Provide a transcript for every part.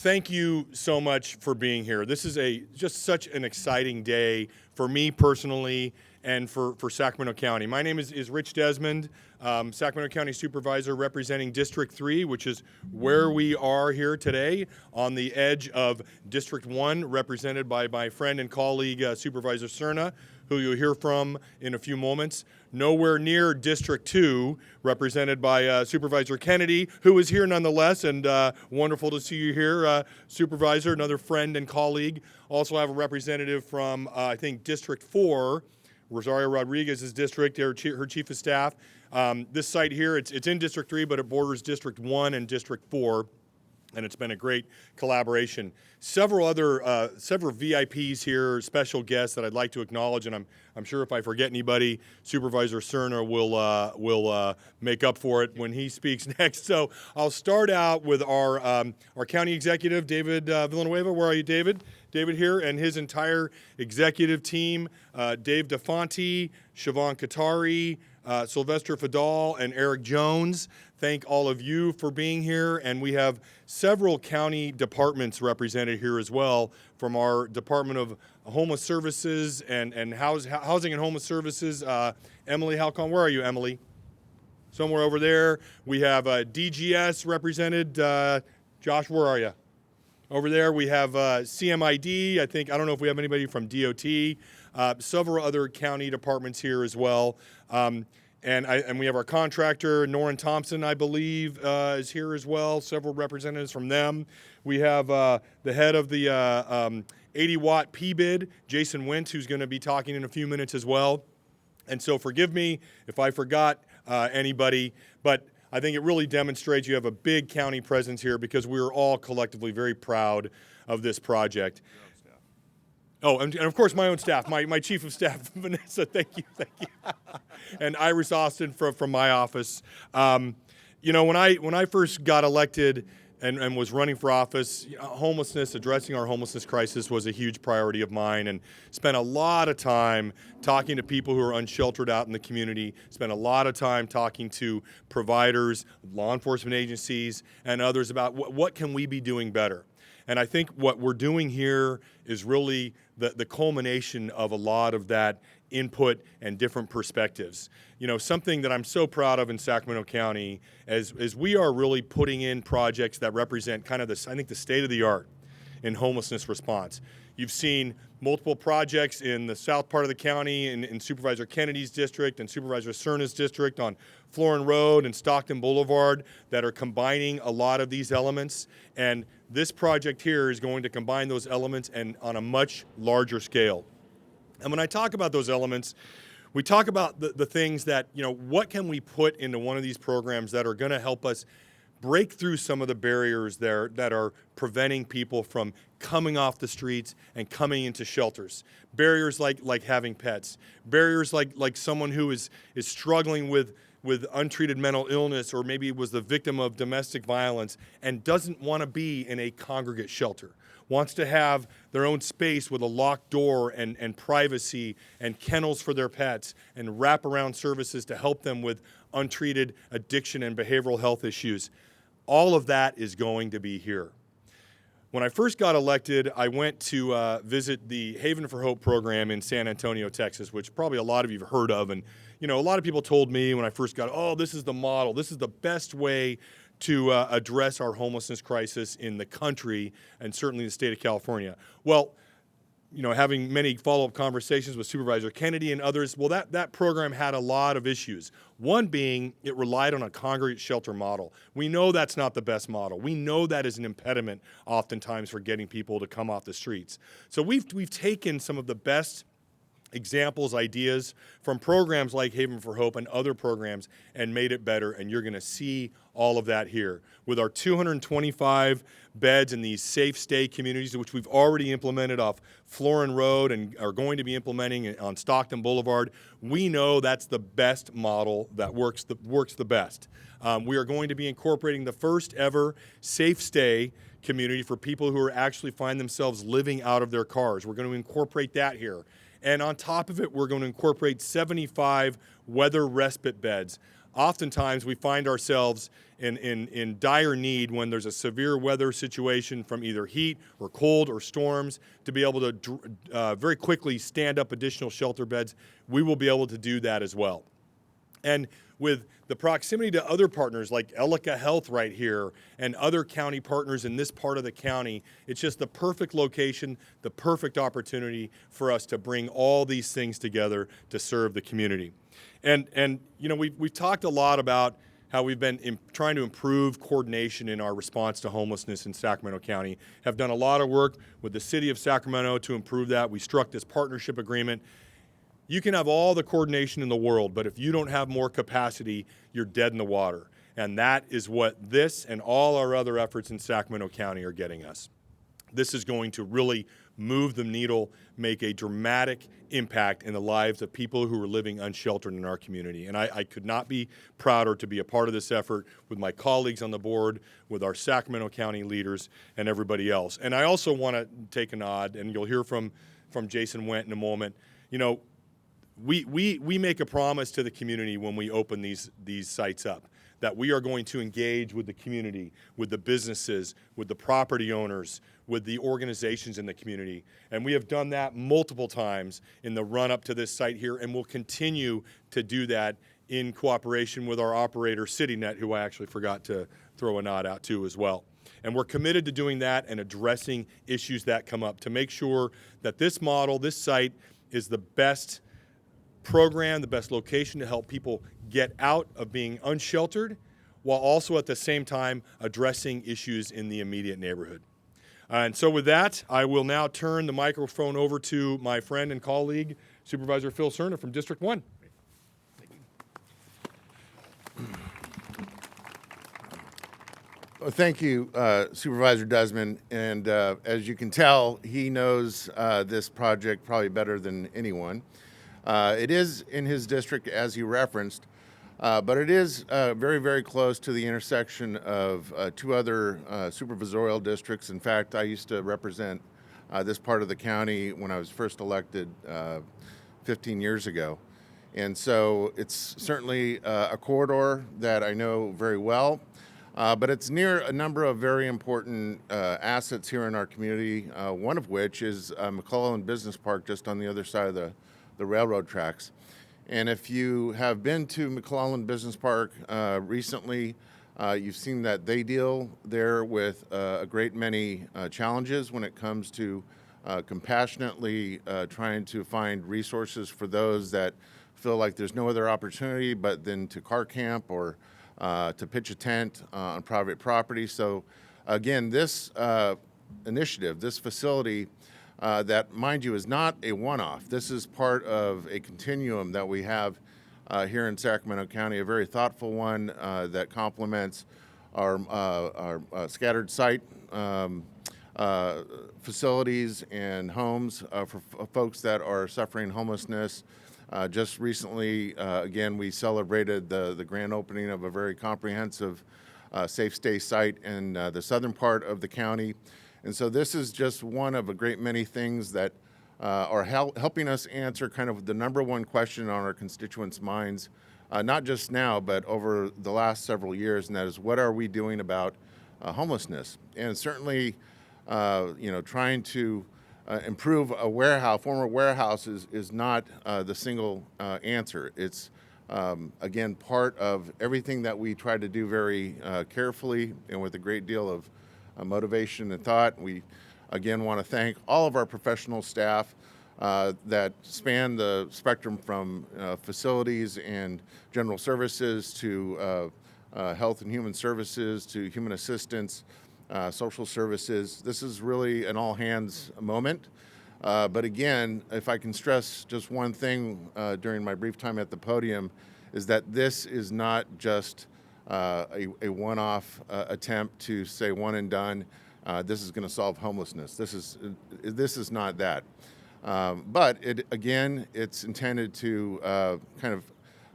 thank you so much for being here. This is just such an exciting day for me personally and for Sacramento County. My name is Rich Desmond, Sacramento County Supervisor representing District 3, which is where we are here today on the edge of District 1, represented by my friend and colleague Supervisor Cerna, who you'll hear from in a few moments. Nowhere near District 2, represented by Supervisor Kennedy, who is here nonetheless, and wonderful to see you here, Supervisor, another friend and colleague. Also have a representative from, I think, District 4, Rosario Rodriguez's district, her chief of staff. This site here, it's in District 3, but it borders District 1 and District 4. And it's been a great collaboration. Several VIPs here, special guests that I'd like to acknowledge, and I'm sure if I forget anybody, Supervisor Cerna will make up for it when he speaks next. So I'll start out with our county executive, David Villanueva. Where are you, David? David here, and his entire executive team, Dave DeFonte, Siobhan Katari, Sylvester Fadal, and Eric Jones. Thank all of you for being here, and we have several county departments represented here as well, from our Department of Homeless Services and Housing and Homeless Services. Emily Halcon, where are you, Emily? Somewhere over there. We have DGS represented. Josh, where are you? Over there. We have CMID. I don't know if we have anybody from DOT. Several other county departments here as well. And we have our contractor, Norrin Thompson, I believe, is here as well. Several representatives from them. We have the head of the 80-watt P-bid, Jason Wentz, who's going to be talking in a few minutes as well. And so forgive me if I forgot anybody, but I think it really demonstrates you have a big county presence here because we are all collectively very proud of this project. Oh, and of course my own staff, my chief of staff, Vanessa, thank you. And Iris Austin from my office. You know, when I first got elected and was running for office, homelessness, addressing our homelessness crisis was a huge priority of mine, and spent a lot of time talking to people who are unsheltered out in the community, spent a lot of time talking to providers, law enforcement agencies, and others about what can we be doing better. And I think what we're doing here is really the culmination of a lot of that input and different perspectives. You know, something that I'm so proud of in Sacramento County is we are really putting in projects that represent kind of this, I think, the state of the art in homelessness response. You've seen multiple projects in the south part of the county, in Supervisor Kennedy's district and Supervisor Cerna's district on Florin Road and Stockton Boulevard that are combining a lot of these elements. And this project here is going to combine those elements and on a much larger scale. And when I talk about those elements, we talk about the things that, you know, what can we put into one of these programs that are going to help us break through some of the barriers there that are preventing people from coming off the streets and coming into shelters. Barriers like having pets. Barriers like someone who is struggling with untreated mental illness, or maybe was the victim of domestic violence and doesn't want to be in a congregate shelter. Wants to have their own space with a locked door and privacy and kennels for their pets and wraparound services to help them with untreated addiction and behavioral health issues. All of that is going to be here. When I first got elected, I went to visit the Haven for Hope program in San Antonio, Texas, which probably a lot of you have heard of. And, you know, a lot of people told me when I first got, oh, this is the model. This is the best way to address our homelessness crisis in the country and certainly the state of California. Well, you know, having many follow-up conversations with Supervisor Kennedy and others, well, that program had a lot of issues. One being it relied on a congregate shelter model. We know that's not the best model. We know that is an impediment oftentimes for getting people to come off the streets. So we've taken some of the best examples, ideas from programs like Haven for Hope and other programs and made it better, and you're going to see all of that here. With our 225 beds in these safe stay communities, which we've already implemented off Florin Road and are going to be implementing on Stockton Boulevard, we know that's the best model that works the best. We are going to be incorporating the first ever safe stay community for people who are actually find themselves living out of their cars. We're going to incorporate that here. And on top of it, we're going to incorporate 75 weather respite beds. oftentimes we find ourselves in dire need when there's a severe weather situation from either heat or cold or storms to be able to very quickly stand up additional shelter beds. We will be able to do that as well. And with the proximity to other partners like Ellicott Health right here and other county partners in this part of the county, it's just the perfect location, the perfect opportunity for us to bring all these things together to serve the community. And you know, we've talked a lot about how we've been trying to improve coordination in our response to homelessness in Sacramento County, have done a lot of work with the city of Sacramento to improve that. We struck this partnership agreement. You can have all the coordination in the world, but if you don't have more capacity, you're dead in the water. And that is what this and all our other efforts in Sacramento County are getting us. This is going to really move the needle, make a dramatic impact in the lives of people who are living unsheltered in our community. And I could not be prouder to be a part of this effort with my colleagues on the board, with our Sacramento County leaders, and everybody else. And I also want to take a nod, and you'll hear from Jason Wendt in a moment. You know, we make a promise to the community when we open these sites up, that we are going to engage with the community, with the businesses, with the property owners, with the organizations in the community. And we have done that multiple times in the run-up to this site here, and we'll continue to do that in cooperation with our operator, CityNet, who I actually forgot to throw a nod out to as well. And we're committed to doing that and addressing issues that come up to make sure that this model, this site, is the best program, the best location to help people get out of being unsheltered, while also at the same time addressing issues in the immediate neighborhood. And so with that, I will now turn the microphone over to my friend and colleague, Supervisor Phil Cerna from District 1. Well, thank you, Supervisor Desmond. And as you can tell, he knows this project probably better than anyone. It is in his district, as he referenced, but it is very, very close to the intersection of two other supervisorial districts. In fact, I used to represent this part of the county when I was first elected 15 years ago. And so it's certainly a corridor that I know very well, but it's near a number of very important assets here in our community, one of which is McClellan Business Park just on the other side of the railroad tracks. And if you have been to McClellan Business Park recently, you've seen that they deal there with a great many challenges when it comes to compassionately trying to find resources for those that feel like there's no other opportunity but then to car camp or to pitch a tent on private property. So again, this initiative, this facility, that, mind you, is not a one-off. This is part of a continuum that we have here in Sacramento County, a very thoughtful one that complements our scattered site facilities and homes for folks that are suffering homelessness. Just recently, again, we celebrated the grand opening of a very comprehensive safe stay site in the southern part of the county. And so this is just one of a great many things that are helping us answer kind of the number one question on our constituents' minds, not just now, but over the last several years, and that is, what are we doing about homelessness? And certainly, you know, trying to improve a warehouse, former warehouse is not the single answer. It's, again, part of everything that we try to do very carefully and with a great deal of motivation and thought. We, again, want to thank all of our professional staff that span the spectrum from facilities and general services to health and human services to human assistance, social services. This is really an all-hands moment. But again, if I can stress just one thing during my brief time at the podium, is that this is not just a one-off attempt to say one and done. This is going to solve homelessness. This is not that. But it's intended to kind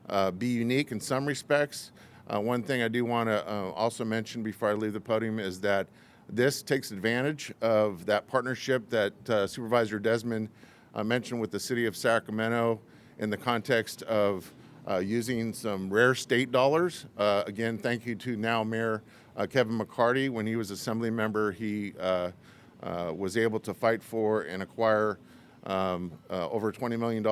of be unique in some respects. One thing I do want to also mention before I leave the podium is that this takes advantage of that partnership that Supervisor Desmond mentioned with the City of Sacramento in the context of using some rare state dollars. Again, thank you to now Mayor Kevin McCarty. When he was Assembly member, he was able to fight for and acquire over $20 million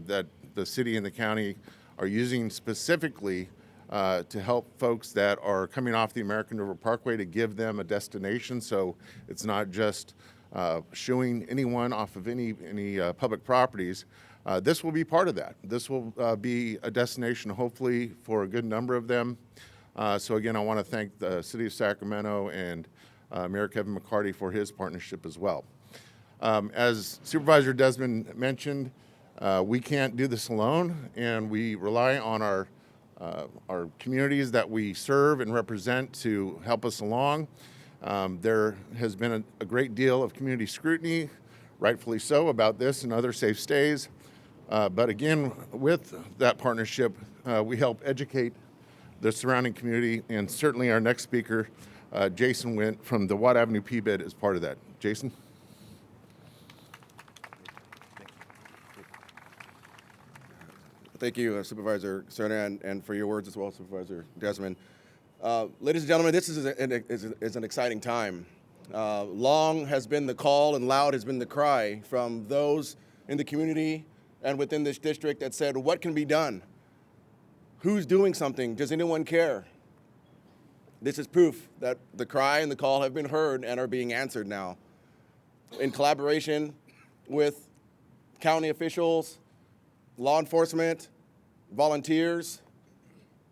that the city and the county are using specifically to help folks that are coming off the American River Parkway, to give them a destination. So it's not just shooing anyone off of any public properties. This will be part of that. This will be a destination, hopefully, for a good number of them. So again, I want to thank the City of Sacramento and Mayor Kevin McCarty for his partnership as well. As Supervisor Desmond mentioned, we can't do this alone, and we rely on our communities that we serve and represent to help us along. There has been a great deal of community scrutiny, rightfully so, about this and other safe stays. But again, with that partnership, we help educate the surrounding community, and certainly our next speaker, Jason Wint from the Watt Avenue PBID, is part of that. Jason? Thank you, Supervisor Cerna, and for your words as well, Supervisor Desmond. Ladies and gentlemen, this is an exciting time. Long has been the call and loud has been the cry from those in the community and within this district that said, what can be done? Who's doing something? Does anyone care? This is proof that the cry and the call have been heard and are being answered now. In collaboration with county officials, law enforcement, volunteers,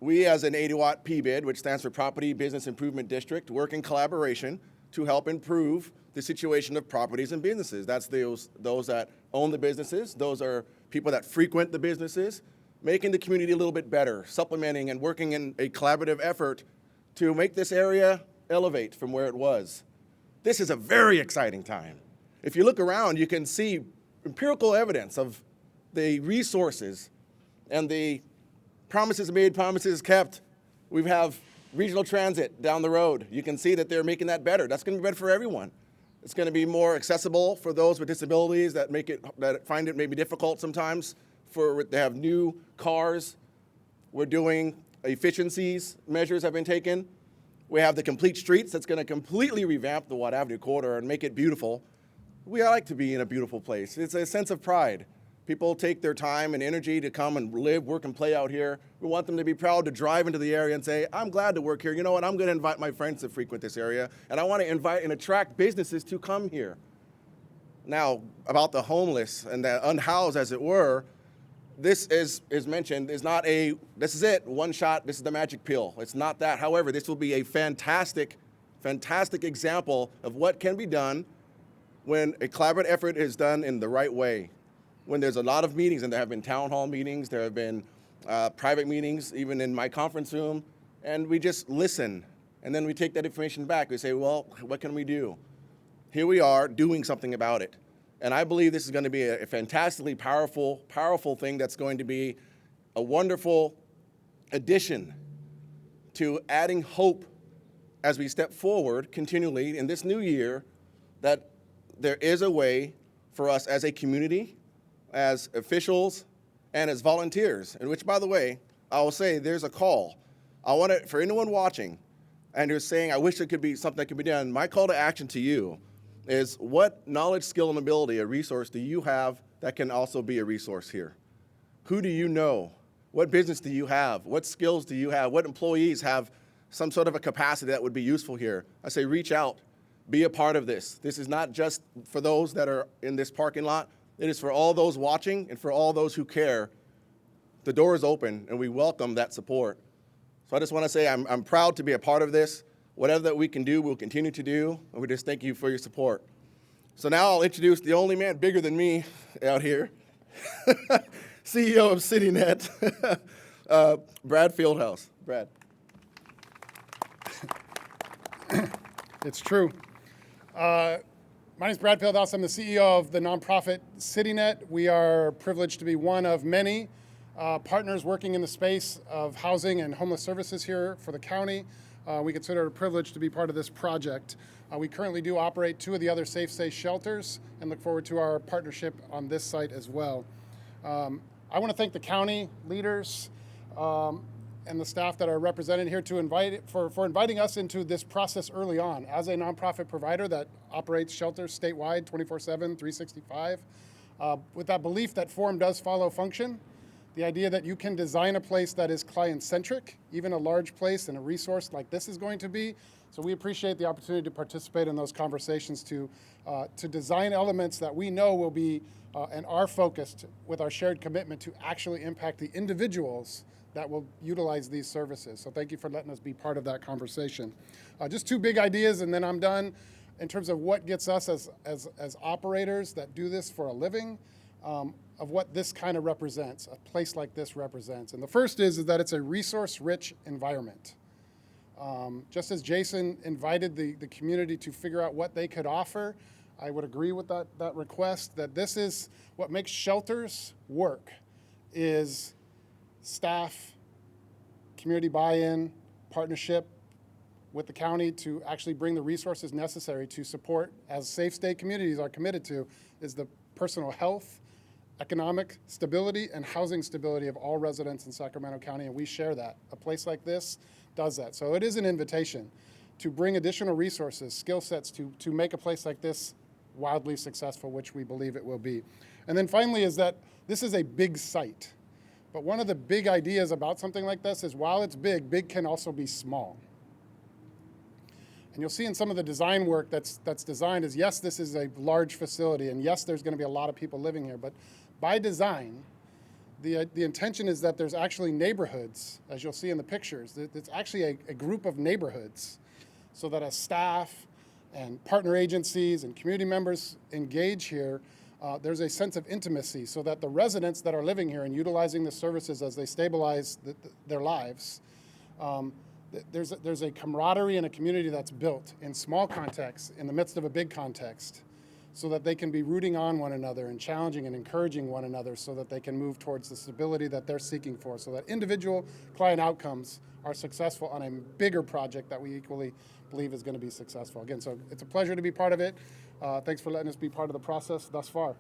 we as an 80-watt PBID, which stands for Property Business Improvement District, work in collaboration to help improve the situation of properties and businesses. That's those that own the businesses, those are people that frequent the businesses, making the community a little bit better, supplementing and working in a collaborative effort to make this area elevate from where it was. This is a very exciting time. If you look around, you can see empirical evidence of the resources and the promises made, promises kept. We have regional transit down the road. You can see that they're making that better. That's going to be better for everyone. It's going to be more accessible for those with disabilities that find it maybe difficult sometimes to have new cars. We're doing efficiencies, measures have been taken. We have the complete streets that's going to completely revamp the Watt Avenue corridor and make it beautiful. We like to be in a beautiful place. It's a sense of pride. People take their time and energy to come and live, work, and play out here. We want them to be proud to drive into the area and say, I'm glad to work here. You know what? I'm going to invite my friends to frequent this area, and I want to invite and attract businesses to come here. Now, about the homeless and the unhoused, as it were, this is mentioned, is not this is it, one shot, this is the magic pill. It's not that. However, this will be a fantastic example of what can be done when a collaborative effort is done in the right way. When there's a lot of meetings, and there have been town hall meetings, there have been private meetings, even in my conference room, and we just listen, and then we take that information back. We say, well, what can we do? Here we are doing something about it. And I believe this is going to be a fantastically powerful thing that's going to be a wonderful addition to adding hope as we step forward continually in this new year, that there is a way for us as a community, as officials, and as volunteers, in which, by the way, I will say there's a call. I want it for anyone watching and who's saying, I wish there could be something that could be done. My call to action to you is, what knowledge, skill, and ability, a resource do you have that can also be a resource here? Who do you know? What business do you have? What skills do you have? What employees have some sort of a capacity that would be useful here? I say reach out, be a part of this. This is not just for those that are in this parking lot. It is for all those watching and for all those who care. The door is open, and we welcome that support. So I just want to say I'm proud to be a part of this. Whatever that we can do, we'll continue to do, and we just thank you for your support. So now I'll introduce the only man bigger than me out here, CEO of CityNet, Brad Fieldhouse. Brad. It's true. My name is Brad Fieldhouse. I'm the CEO of the nonprofit CityNet. We are privileged to be one of many partners working in the space of housing and homeless services here for the county. We consider it a privilege to be part of this project. We currently do operate 2 of the other Safe Stay shelters and look forward to our partnership on this site as well. I want to thank the county leaders and the staff that are represented here to for inviting us into this process early on. As a nonprofit provider that operates shelters statewide 24/7, 365, with that belief that form does follow function, the idea that you can design a place that is client-centric, even a large place and a resource like this is going to be. So we appreciate the opportunity to participate in those conversations to design elements that we know will be and are focused with our shared commitment to actually impact the individuals that will utilize these services. So thank you for letting us be part of that conversation. Just two big ideas and then I'm done. In terms of what gets us as operators that do this for a living, of what this kind of represents, a place like this represents. And the first is that it's a resource-rich environment. Just as Jason invited the community to figure out what they could offer, I would agree with that request, that this is what makes shelters work, is staff, community buy-in, partnership with the county to actually bring the resources necessary to support, as safe state communities are committed to, is the personal health, economic stability, and housing stability of all residents in Sacramento County, and we share that. A place like this does that. So it is an invitation to bring additional resources, skill sets to make a place like this wildly successful, which we believe it will be. And then finally is that this is a big site. But one of the big ideas about something like this is while it's big, big can also be small. And you'll see in some of the design work that's designed is, yes, this is a large facility, and yes, there's going to be a lot of people living here, but by design, the intention is that there's actually neighborhoods, as you'll see in the pictures. It's actually a group of neighborhoods, so that as staff and partner agencies and community members engage here, there's a sense of intimacy, so that the residents that are living here and utilizing the services as they stabilize their lives, there's a camaraderie and a community that's built in small contexts in the midst of a big context, so that they can be rooting on one another and challenging and encouraging one another so that they can move towards the stability that they're seeking for, so that individual client outcomes are successful on a bigger project that we equally believe is going to be successful. Again, so it's a pleasure to be part of it. Thanks for letting us be part of the process thus far.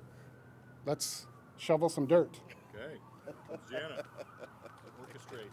Let's shovel some dirt. Okay. Jana, orchestrate.